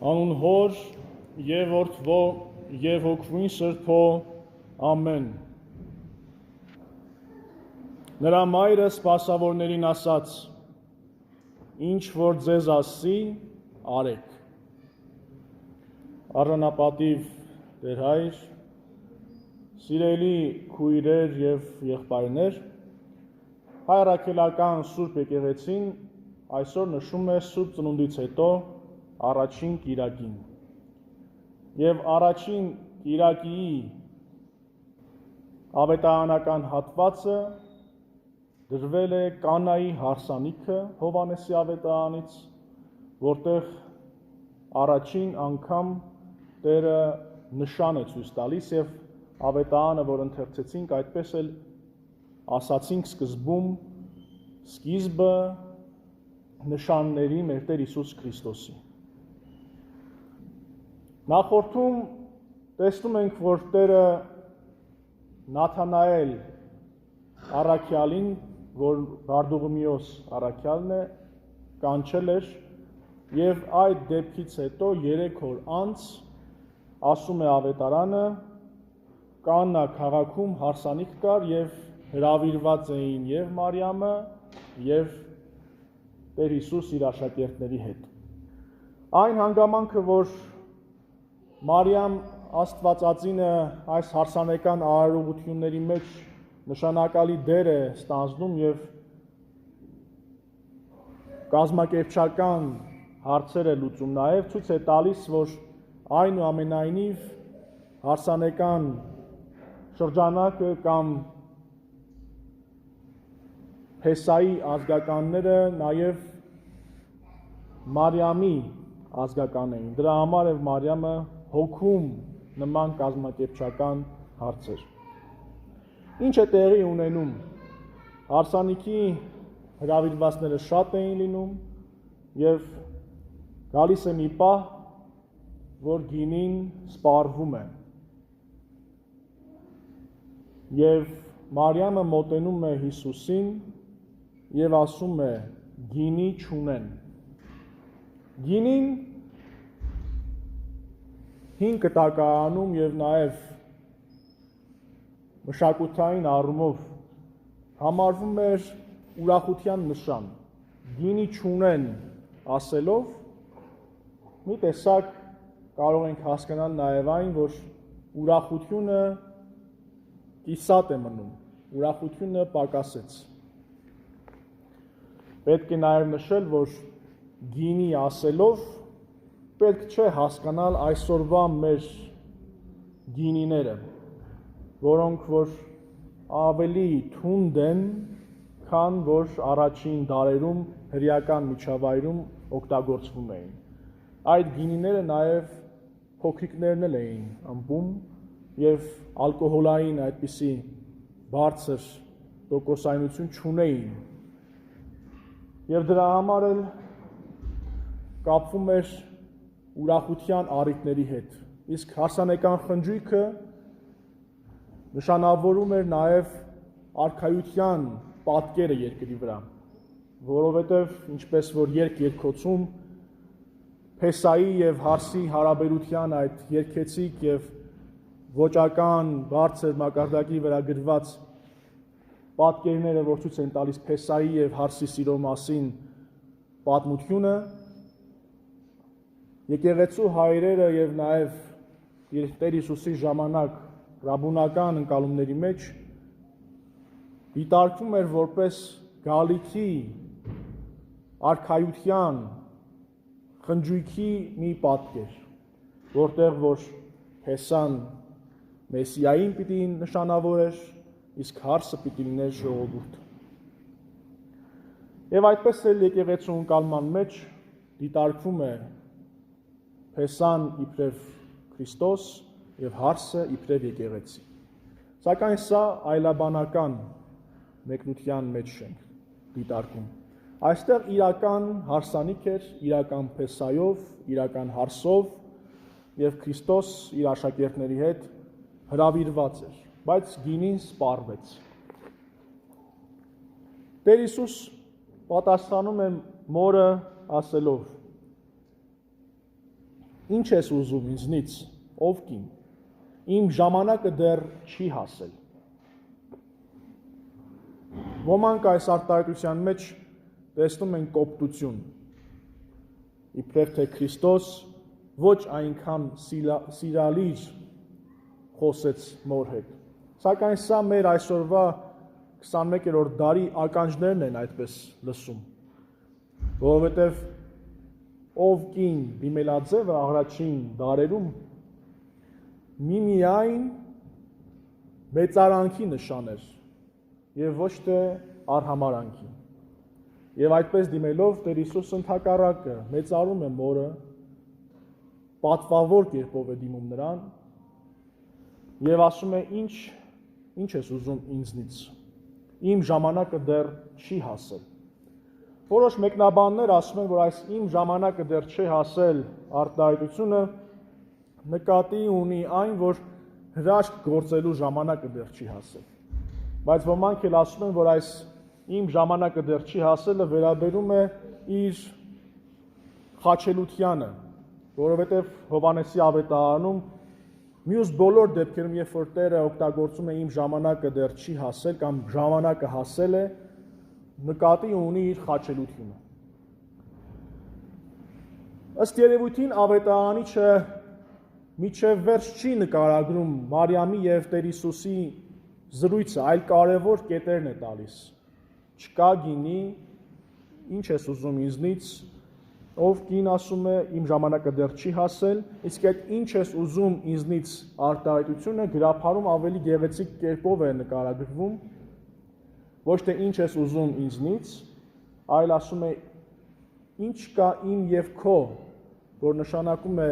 Անուն Հոր եւ Որդվո եւ Հոգվին Սրբո ամեն։ Նրա մայրը սպասավորներին ասաց. ինչ որ ձեզ ասի, արեք։ Արժանապատիվ Տեր Հայր, սիրելի քույրեր եւ եղբայրներ, հայրաքելական Սուրբ եկեղեցին այսօր նշում է Սուրբ Ծնունդից հետո առաջին կիրակին։ Եվ առաջին կիրակի ավետարանական հատվածը դրվել է Կանայի հարսանիքը Հովհաննեսի ավետարանից, որտեղ առաջին անգամ Տերը նշան է ցույց տալիս եւ ավետարանը, որ ընթերցեցինք, այդպես էլ ասացինք սկզբում, սկիզբը նշանների մեր Տեր Հիսուս Քրիստոսի։ Նախորդում տեսնում ենք, որ Տերը Նաթանայել առաքյալին, որ Բարդուղիմեոս առաքյալն է, կանչել էր եւ այդ դեպքից հետո 3 օր անց ասում է ավետարանը, Կանա քաղաքում հարսանիք կար եւ հրավիրված էին եւ Մարիամը եւ Տեր Հիսուս իր աշակերտների հետ։ Այն հանգամանքը, որ Մարիամ Աստվածածինը այս հարսանեկան արարողությունների մեջ նշանակալի դեր է ստանձնում եւ կազմակերպչական հարցեր է լուծում նաեւ, ցույց է տալիս, որ այնուամենայնիվ հարսանեկան շրջանակը կամ Փեսայի ազգականները նաեւ Մարիամի ազգական էին։ Դրա համար է Մարիամը հոգում նման կազմակերպչական հարցեր։ Ինչ է տեղի ունենում։ Հարսանիքի հրավիրվածները շատ էին լինում եւ գալիս է մի պահ, որ գինին սպառվում է։ Եվ Մարիամը մոտենում է Հիսուսին եւ ասում է. գինի չունեն։ Գինին հին կտակարանում եւ նաեւ մշակութային առումով համարվում էր ուրախության նշան։ Գինի չունեն ասելով մի տեսակ կարող ենք հասկանալ նաեւ այն, որ ուրախությունը կիսատ է մնում, ուրախությունը պակասեց։ Պետք է նաեւ նշել, որ գինի ասելով պետք չէ հասկանալ այսօրվա մեր գինիները, որոնք որ ավելի թունդ են, քան որ առաջին դարերում հրեական միջավայրում օգտագործվում էին։ Այդ գինիները նաև փոքրիկներն էլ էին ըմբում եւ ալկոհոլային այդպիսի բարձր տոկոսայնություն չունեին։ Եվ դրա համար էլ կապվում էր ուրախության առիթների հետ։ Իսկ հարսանեկան խնջույքը նշանավորում էր նաև արքայության պատկերը երկրի վրա, որովհետև ինչպես որ երկրոցում Փեսայի եւ Հարսի հարաբերության այդ երկեցիկ եւ ոճական բարձր մակարդակի վրա գրված պատկերները, որ ցույց են տալիս Փեսայի եւ Հարսի սիրո մասին պատմությունը, եկեղեցու հայրերը եւ նաեւ Տեր Հիսուսի ժամանակ ռաբունական ընկալումների մեջ դիտարկվում էր որպես գալիքի արքայության խնջույքի մի պատկեր, որտեղ որ Փեսան Մեսիային պիտի նշանավորեր, իսկ Հարսը պիտի լիներ ժողովուրդ։ Եվ այդպես էլ եկեղեցու ընկալման մեջ դիտարկվում է Փեսան իբրև Քրիստոս եւ Հարսը իբրև եկեղեցի։ Սակայն սա այլաբանական մեկնության մեջ ենք դիտարկում։ Այստեղ իրական հարսանիք էր, իրական Փեսայով, իրական Հարսով եւ Քրիստոս իր աշակերտների հետ հրավիրված էր, բայց գինին սպառվեց։ Տեր Հիսուս պատասխանում է մորը ասելով. ինչ ես ուզում ինձնից, ով կին, իմ ժամանակը դեռ չի հասել։ Ոմանք այս արտահայտության մեջ տեսնում են կոպտություն, իբրև թե Քրիստոս ոչ այնքան սիրալիր խոսեց մոր հետ։ Սակայն սա մեր այսօրվա 21-րդ դարի ականջներն են այդպես լսում, որովհետև ով կին դիմելաձևը առաջին դարերում միմիայն մեծարանքի նշան էր եւ ոչ թե արհամարանքի։ Եվ այդպես դիմելով Տեր Հիսուսը ընդհակառակը մեծարում է մորը, պատվավոր կերպով է դիմում նրան եւ ասում է ինչ ես ուզում ինձնից, իմ ժամանակը դեռ չի հասել։ Որոշ մեկնաբաններ ասում են, որ այս իմ ժամանակը դեռ չի հասել արտահայտությունը նկատի ունի այն, որ հրաշք գործելու ժամանակը դեռ չի հասել։ Բայց ոմանք էլ ասում են, որ այս իմ ժամանակը դեռ չի հասելը վերաբերում է իր խաչելությանը, որովհետև Հովհաննեսի ավետարանում մյուս բոլոր դեպքերում, երբ որ Տերը օգտագործում է իմ ժամանակը դեռ չի հասել կամ ժամանակը հասել է, նկատի ունի իր խաչելությունը։ Ըստ երևույթին ավետարանիչը միջև վերջ չի նկարագրում Մարիամի եւ Տեր Հիսուսի զրույցը, այլ կարևոր կետերն է տալիս։ Չկա գինի, ինչ ես ուզում ինձնից, ով կին ասում է իմ ժամանակը դեռ չի հասել, իսկ այդ ինչ ես ուզում ինձնից արտահայտությունը գրափարում ավելի գեղեցիկ կերպով է նկարագրվում, ոչ թե ինչ ես ուզում ինձնից, այլ ասում է ինչ կա իմ եւ քո, որ նշանակում է,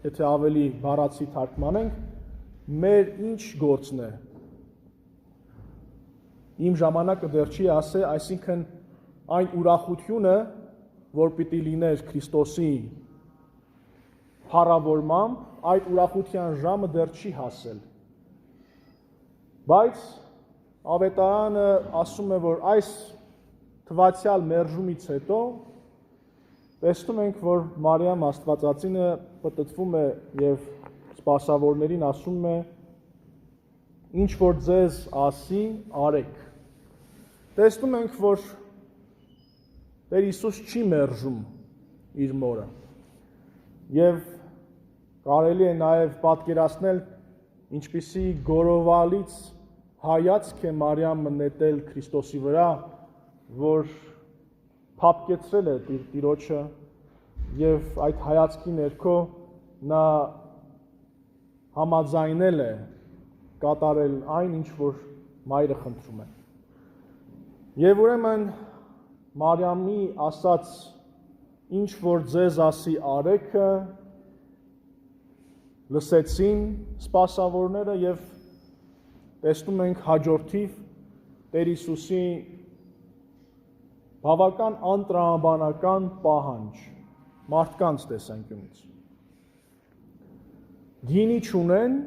եթե ավելի բառացի թարգմանենք, մեր ինչ գործն է։ Իմ ժամանակը դեռ չի հասել, այսինքն այն ուրախությունը, որ պիտի լիներ Քրիստոսի փառավորմամբ, այդ ուրախության ժամը դեռ չի հասել։ Բայց ավետարանը ասում է, որ այս թվացյալ մերժումից հետո տեսնում ենք, որ Մարիամ Աստվածածինը պտտվում է եւ սպասավորներին ասում է. ինչ որ ձեզ ասի, արեք։ Տեսնում ենք, որ Տեր Հիսուս չի մերժում իր մորը։ Եվ կարելի է նաև պատկերացնել, ինչպիսի գորովալից հայացք է Մարիամը նետել Քրիստոսի վրա, որ փափկեցրել է Տիրոջը եւ այդ հայացքի ներքո նա համաձայնել է կատարել այն, ինչ որ մայրը խնդրում է։ Եվ ուրեմն Մարիամի ասած ինչ որ ձեզ ասի արեքը լսեցին սպասավորները եւ տեսնում ենք հաջորդիվ Տեր Հիսուսի բավական անտրամաբանական պահանջ մարդկանց տեսանկյունից։ Գինի չունեն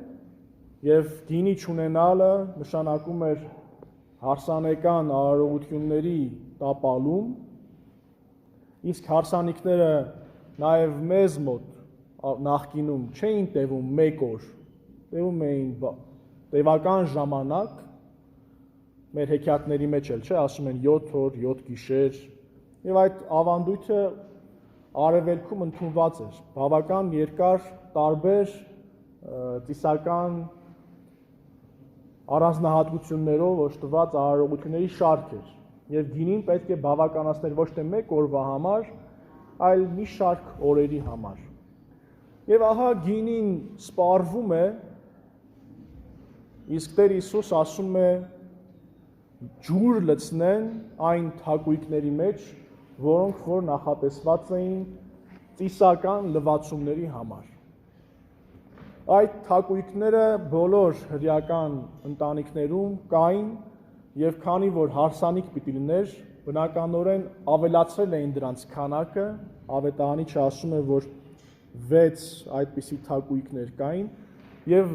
եւ գինի չունենալը նշանակում էր հարսանեկան արարողությունների տապալում, իսկ հարսանիքները նաև մեզ մոտ նախկինում չէին տևում մեկ օր, տևում էին տևական ժամանակ, մեր հեքիաթների մեջ էլ չէ, ասում են 7 օր, 7 գիշեր, եւ այդ ավանդույթը արևելքում ընդունված էր, բավական երկար տարբեր ծիսական առանձնահատկություններով օժտված արարողությունների շարք էր, եւ գինին պետք է բավականացնել ոչ թե մեկ օրվա համար, այլ մի շարք օրերի համար։ Եվ ահա գինին սպառվում է, իսկ Տեր Հիսուս ասում է ջուր լցնեն այն թակույկների մեջ, որոնք որ նախատեսված էին ծիսական լվացումների համար։ Այդ թակույկները բոլոր հրեական ընտանիքներում կային եւ քանի որ հարսանիք պիտի լիներ, բնականորեն ավելացրել էին դրանց քանակը, ավետարանիչը ասում է, որ 6 այդպիսի թակույկներ կային եւ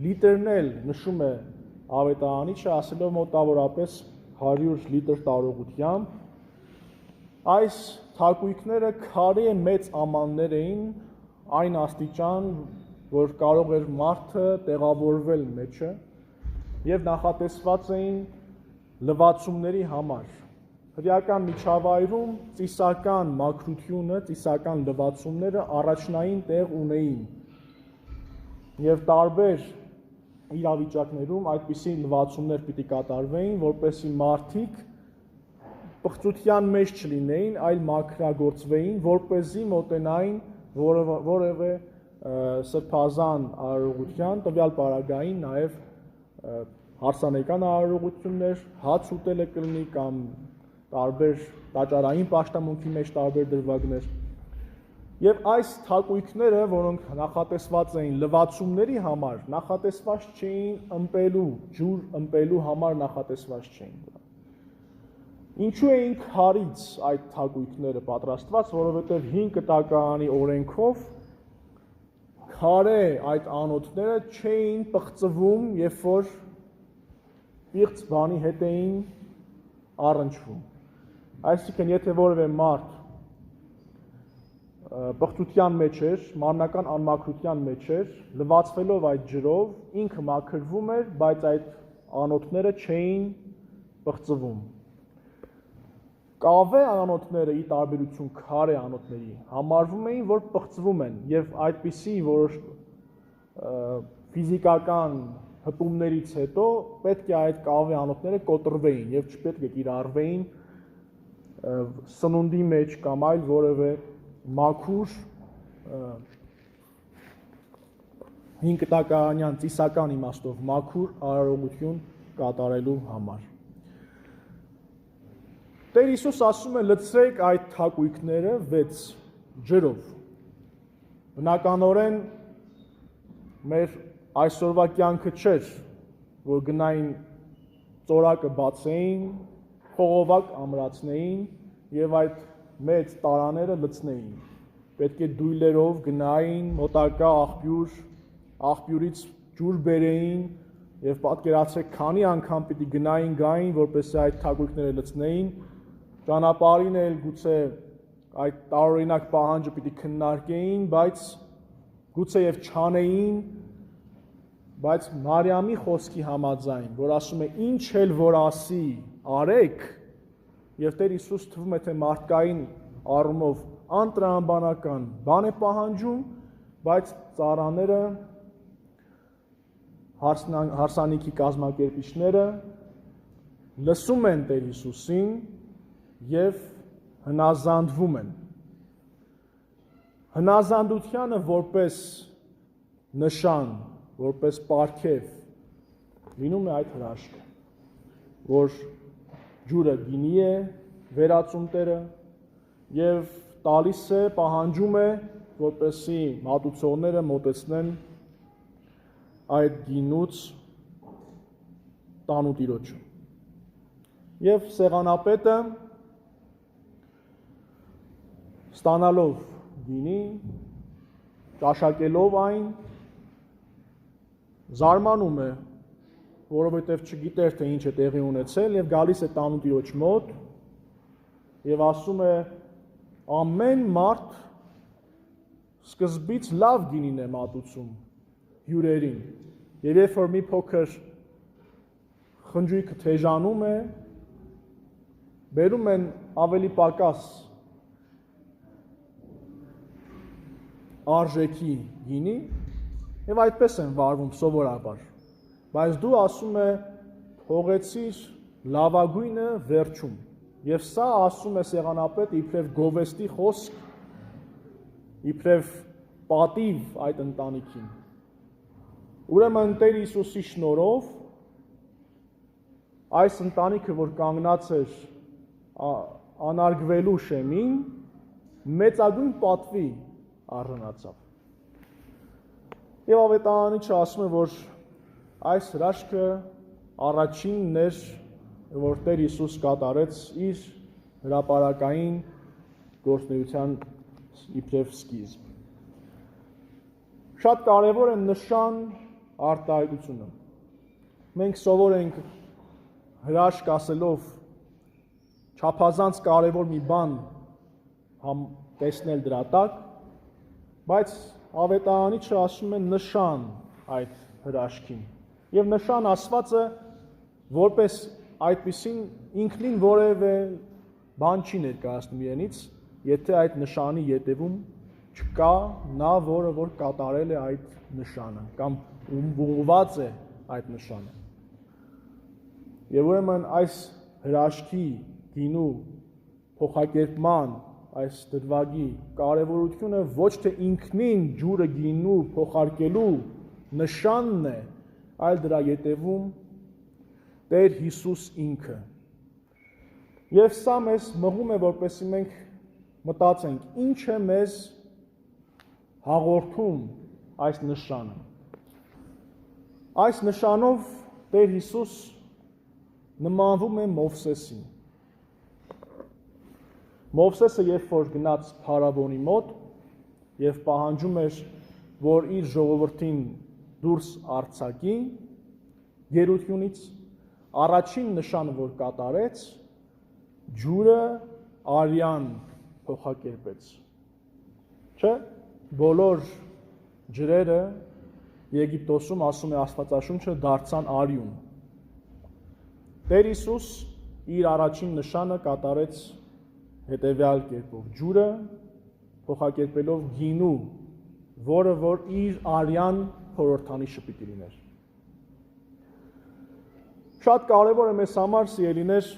լիտրն էլ նշում է ավետարանիչը, ասելով մոտավորապես 100 լիտր տարողությամբ, այս թակույկները քարե մեծ ամաններ էին, այն աստիճան, որ կարող էր մարդը տեղավորվել մեջը եւ նախատեսված էին լվացումների համար։ Հրեական միջավայրում ծիսական մաքրությունը, ծիսական լվացումները առաջնային տեղ ունեին եւ տարբեր իրավիճակներում այդպիսի լվացումներ պիտի կատարվեին, որպեսզի մարդիկ պղծության մեջ չլինեին, այլ մաքրագործվեին, որպեսզի մոտենային որևէ սրբազան արարողության, տվյալ պարագային նաև հարսանեկան արարողություններ, հաց ուտելը կլինի կամ տարբեր տաճարային պաշտամունքի մեջ տարբեր դրվագներ։ Եվ այս թակույքները, որոնք նախատեսված էին լվացումների համար, նախատեսված չէին ըմպելու, ջուր ըմպելու համար նախատեսված չէին։ Ինչու էին քարից այդ թակույքները պատրաստված, որովհետև 5 տակարանի օրենքով քարե այդ անոթները չէին պղծվում, երբ որ պիղծ բանի հետ էին առնչվում։ Այսինքն, եթե որևէ մարդ պղծության մեջ էր, մարմնական անմաքրության մեջ էր, լվացվելով այդ ջրով, ինքը մաքրվում էր, բայց այդ անոթները չէին պղծվում։ Կավե անոթները ի տարբերություն քարե անոթների համարվում էին, որ պղծվում են եւ այդպիսի որոշ ֆիզիկական հպումներից հետո պետք է այդ կավե անոթները կոտրվեին եւ չպետք է կիրառվեին սնունդի մեջ կամ այլ որևէ մաքուր 5 տակարանյան ծիսական իմաստով մաքուր արարողություն կատարելու համար։ Տեր Հիսուս ասում է լցրեք այդ թակույքները 6 ջրով։ Բնականորեն մեր այսօրվա կյանքը չէր, որ գնային ծորակը բացեին, խողովակ ամրացնեին եւ այդ մեծ տարաները լցնեին։ Պետք է դույլերով գնային մոտակա աղբյուրից ջուր բերեին եւ պատկերացրեք քանի անգամ պիտի գնային գային, որպեսզի այդ թակույքները լցնեին։ Ճանապարհին էլ գուցե այդ տարօրինակ պահանջը պիտի քննարկեին, բայց գուցե եւ չանեին, բայց Մարիամի խոսքի համաձայն, որ ասում է ինչ էլ որ ասի, արեք, եւ Տեր Հիսուս թվում է թե մարդկային առումով անտրամաբանական բան է պահանջում, բայց ծառաները հարսանիքի կազմակերպիչները լսում են Տեր Հիսուսին եւ հնազանդվում են։ Հնազանդությանը որպես նշան, որպես պարգև լինում է այդ հրաշքը, որ ջուրը գինի է վերածում Տերը եւ տալիս է, պահանջում է, որպեսզի մատուցողները մոտեցնեն այդ գինուց տանու տիրոջը։ Եվ սեղանապետը ստանալով գինի, ճաշակելով այն, զարմանում է, որովհետև չգիտեր, թե ինչ է տեղի ունեցել, եւ գալիս է տանու տիրոջ մոտ եւ ասում է ամեն մարդ սկզբից լավ գինին է մատուցում հյուրերին եւ երբ որ մի փոքր խնջույքը թեժանում է, բերում են ավելի պակաս արժեքի գինի եւ այդպես են վարվում սովորաբար, բայց դու ասում է թողեցիր լավագույնը վերջում եւ սա ասում է սեղանապետը իբրև գովեստի խոսք, իբրև պատիվ այդ ընտանիքին։ Ուրեմն Տեր Հիսուսի շնորհով այս ընտանիքը, որ կանգնած էր անարգվելու շեմին, մեծագույն պատվի արժանացավ։ Եվ ավետարանիչը ասում է, որ այս հրաշքը առաջինն էր, որ Տեր Հիսուս կատարեց իր հրապարակային գործունեության իբրև սկիզբ։ Շատ կարևոր է նշան արտահայտությունը։ Մենք սովոր ենք հրաշք ասելով չափազանց կարևոր մի բան տեսնել դրա տակ, բայց ավետարանիչը ասում է նշան այդ հրաշքին։ Եվ նշան ասվածը որպես այդպիսին ինքնին որևէ բան չի ներկայացնում իրենից, եթե այդ նշանի ետևում չկա նա, որը որ կատարել է այդ նշանը կամ ուղղված է այդ նշանը։ Եվ ուրեմն այս հրաշքի գինու փոխակերպման այս դրվագի կարևորությունը ոչ թե ինքնին ջուրը գինու փոխարկելու նշանն է, այլ դրա ետևում Տեր Հիսուս ինքը։ Եվ սա մեզ մղում է, որպեսզի մենք մտածենք, ինչ է մեզ հաղորդում այս նշանը։ Այս նշանով Տեր Հիսուս նմանվում է Մովսեսին։ Մովսեսը երբ որ գնաց փարավոնի մոտ եւ պահանջում էր, որ իր ժողովրդին դուրս արձակի գերությունից, առաջին նշանը, որ կատարեց, ջուրը արյան փոխակերպեց։ Չէ՞, բոլոր ջրերը Եգիպտոսում, ասում է Աստվածաշունչը, դարձան արյուն։ Տեր Հիսուս իր առաջին նշանը կատարեց հետևյալ կերպով, ջուրը փոխակերպելով գինու, որը որ իր արյան խորհրդանիշը պիտի լիներ։ Շատ կարևոր է մեզ համար, սիրելիներ,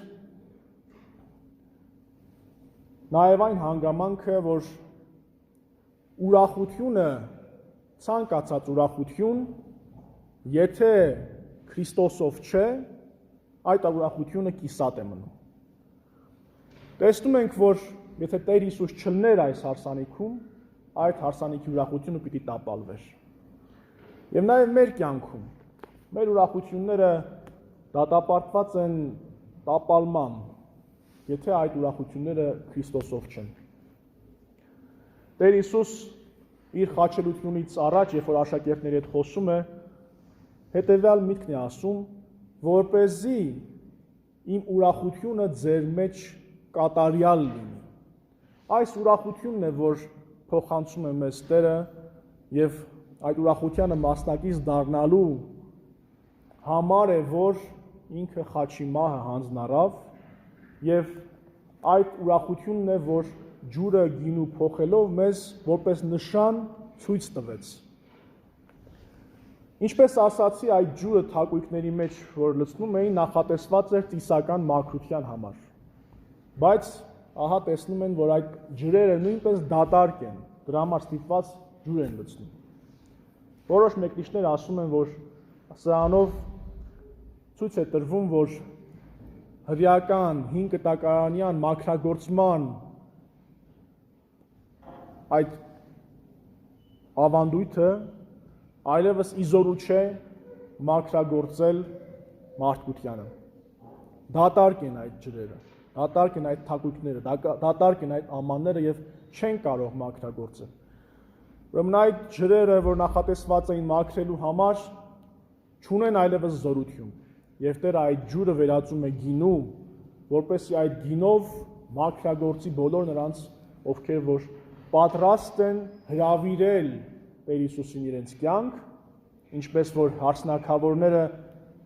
նաև այն հանգամանքը, որ ուրախությունը, ցանկացած ուրախություն, եթե Քրիստոսով չէ, այդ ուրախությունը կիսատ է մնում։ Տեսնում ենք, որ եթե Տեր Հիսուս չլներ այս հարսանիքում, այդ հարսանիքի ուրախությունը պիտի տապալվեր։ Եվ նաև մեր կյանքում, մեր ուրախությունները դատապարտված են տապալման, եթե այդ ուրախությունները Քրիստոսով չեն։ Տեր Հիսուս իր խաչելությունից առաջ, երբ որ աշակերտների հետ խոսում է, հետևյալ միտքն է ասում, որպեսզի իմ ուրախությունը ձեր մեջ կատարյալ լինի։ Այս ուրախությունն է, որ փոխանցում է մեզ Տերը եւ այդ ուրախությանը մասնակից դառնալու համար է, որ ինքը խաչի մահը հանձնարավ եւ այդ ուրախությունն է, որ ջուրը գինու փոխելով մեզ որպես նշան ցույց տվեց։ Ինչպես ասացի, այդ ջուրը թակույկների մեջ, որ լցնում էին, նախատեսված էր ծիսական մաքրության համար։ Բայց ահա տեսնում են, որ այդ ջրերը նույնպես դատարկ են, դրա համար ստիպված ջուր են լցնում։ Որոշ մեկնիշներ ասում են, որ սրանով ցույց է տրվում, որ հրեական 5 տակարանյան մաքրագործման այդ ավանդույթը այլևս իզորու չէ մաքրագործել մարդկությանը։ Դատարկ են այդ ջրերը, դատարկ են այդ թակույկները, դատարկ են այդ ամանները եւ չեն կարող մաքրագործել։ Ուրեմն այդ ջրերը, որ նախատեսված էին մաքրելու համար, չունեն այլևս զորություն։ Եվ Տերը այդ ջուրը վերածում է գինու, որպեսզի այդ գինով մաքրագործի բոլոր նրանց, ովքեր որ պատրաստ են հրավիրել Տեր Հիսուսին իրենց կյանք, ինչպես որ հարսնակավորները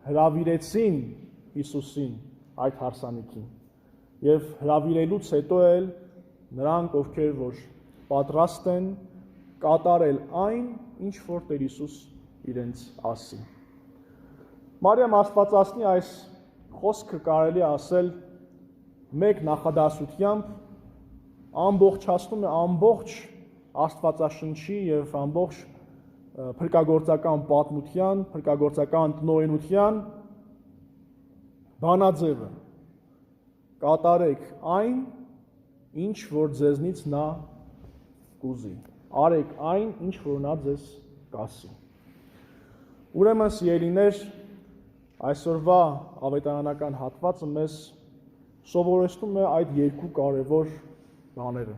հրավիրեցին Հիսուսին այդ հարսանիքին։ Եվ հրավիրելուց հետո էլ նրանք, ովքեր որ պատրաստ են կատարել այն, ինչ որ Տեր Հիսուս իրենց ասի։ Մարիամ Աստվածածնի այս խոսքը կարելի ասել մեկ նախադասությամբ ամբողջացնում է ամբողջ Աստվածաշնչի եւ ամբողջ փրկագործական պատմության, փրկագործական տնօրենության բանաձևը։ Կատարեք այն, ինչ որ ձեզնից նա կուզի։ Արեք այն, ինչ որ նա ձեզ կասի։ Ուրեմն սիրելիներ, այսօրվա ավետարանական հատվածը մեզ սովորեցնում է այդ երկու կարևոր բաները,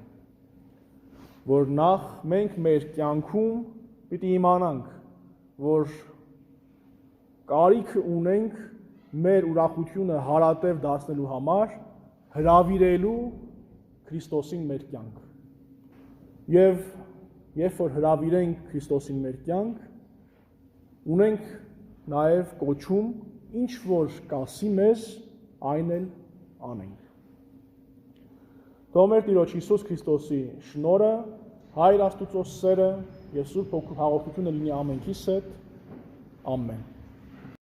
որ նախ մենք մեր կյանքում պիտի իմանանք, որ կարիքը ունենք մեր ուրախությունը հարատև դարձնելու համար հրավիրելու Քրիստոսին մեր կյանք։ Եվ երբ որ հրավիրենք Քրիստոսին մեր կյանք, ունենք նաև կոչում, ինչ որ կասի մեզ, այն էլ անենք։ Թող մեր Տիրոջ Հիսուս Քրիստոսի շնորհը, Հայր Աստուծո սերը եւ Սուրբ Հոգու հաղորդությունը լինի ամենքիս հետ։ Ամեն։